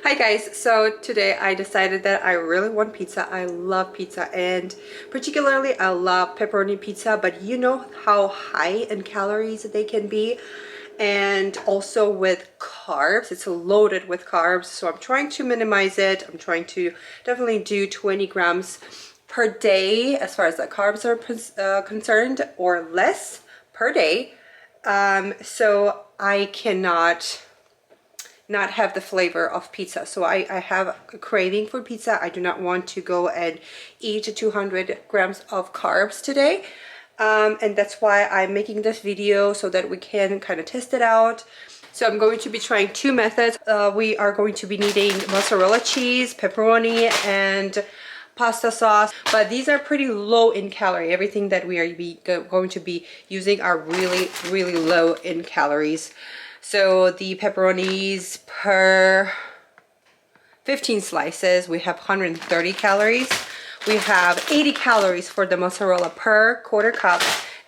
Hi guys, so today I decided that I really want pizza. I love pizza, and particularly I love pepperoni pizza, but you know how high in calories they can be, and also with carbs. It's loaded with carbs, so I'm trying to minimize it. I'm trying to definitely do 20 grams per day as far as the carbs are concerned, or less per day. So I cannot not have the flavor of pizza. So I have a craving for pizza. I do not want to go and eat 200 grams of carbs today. And that's why I'm making this video, so that we can kind of test it out. So I'm going to be trying two methods. We are going to be needing mozzarella cheese, pepperoni, and pasta sauce, but these are pretty low in calorie. Everything that we are going to be using are really low in calories. So the pepperonis, per 15 slices, we have 130 calories. We have 80 calories for the mozzarella per quarter cup,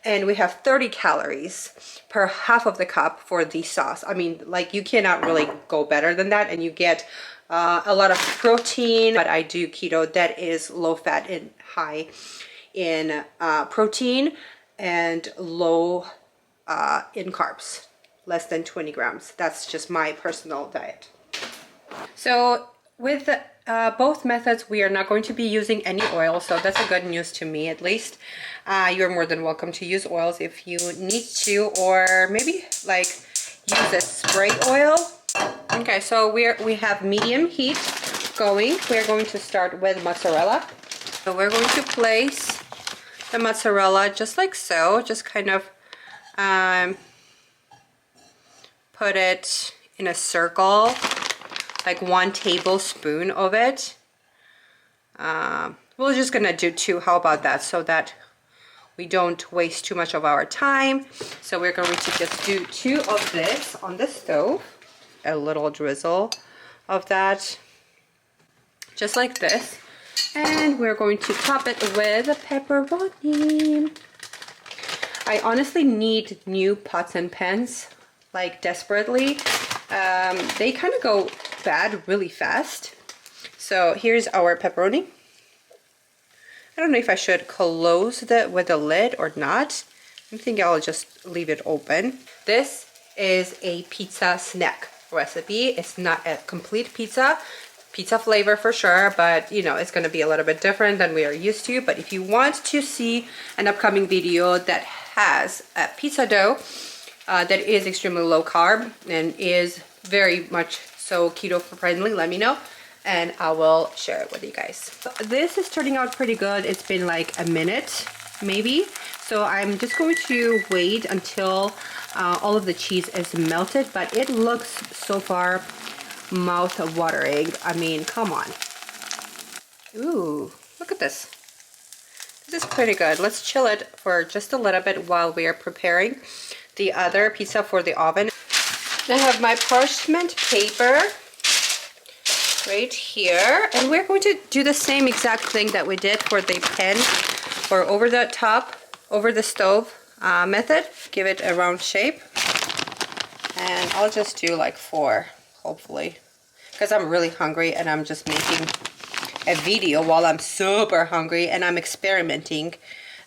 and we have 30 calories per half of the cup for the sauce. I mean, like, you cannot really go better than that, and you get a lot of protein. But I do keto, that is low fat and high in protein, and low in carbs, less than 20 grams. That's just my personal diet. So with both methods, we are not going to be using any oil, so that's a good news to me, at least. You're more than welcome to use oils if you need to, or maybe like use a spray oil. Okay, so we have medium heat going. We're going to start with mozzarella. So we're going to place the mozzarella just like so, just kind of put it in a circle, like 1 tablespoon of it. We're just gonna do 2, how about that, so that we don't waste too much of our time. So we're going to just do 2 of this on the stove, a little drizzle of that, just like this. And we're going to top it with pepperoni. I honestly need new pots and pans, like desperately. They kind of go bad really fast. So here's our pepperoni. I don't know if I should close it with a lid or not. I think I'll just leave it open. This is a pizza snack recipe. It's not a complete pizza flavor for sure, but you know, it's going to be a little bit different than we are used to. But if you want to see an upcoming video that has a pizza dough that is extremely low carb and is very much so keto friendly, let me know and I will share it with you guys. So this is turning out pretty good. It's been like a minute maybe, so I'm just going to wait until all of the cheese is melted, but it looks so far mouth watering. I mean, come on. Ooh, look at this. This is pretty good. Let's chill it for just a little bit while we are preparing the other pizza for the oven. I have my parchment paper right here, and we're going to do the same exact thing that we did for the pan or over the top, over the stove method. Give it a round shape, and I'll just do like 4, hopefully, because I'm really hungry and I'm just making a video while I'm super hungry, and I'm experimenting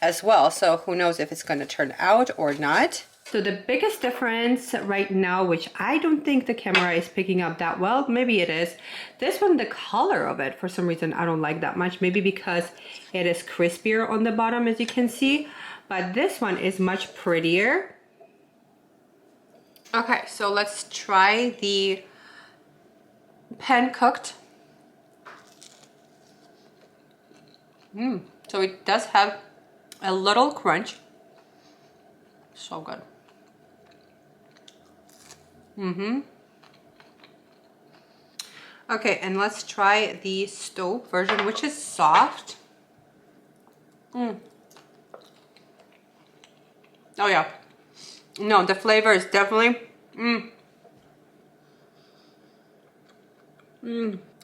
as well, so who knows if it's going to turn out or not. So the biggest difference right now, which I don't think the camera is picking up that well, maybe it is, this one, the color of it, for some reason I don't like that much, maybe because it is crispier on the bottom, as you can see, but this one is much prettier. Okay, so let's try the pan cooked. So it does have a little crunch. So good. Okay, and let's try the stove version, which is soft. Oh yeah. No, the flavor is definitely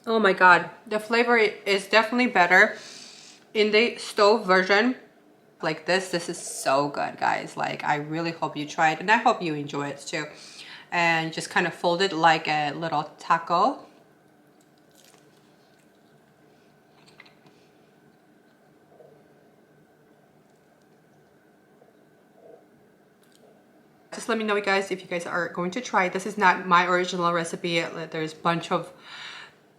Oh my god. The flavor is definitely better in the stove version. Like this is so good, guys. Like, I really hope you try it, and I hope you enjoy it too. And just kind of fold it like a little taco. just let me know, guys, if you guys are going to try. This is not my original recipe. There's a bunch of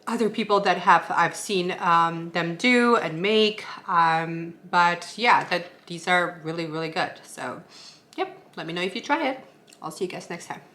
other people that I've seen them do and make. But yeah, these are really, really good. So, yep, let me know if you try it. I'll see you guys next time.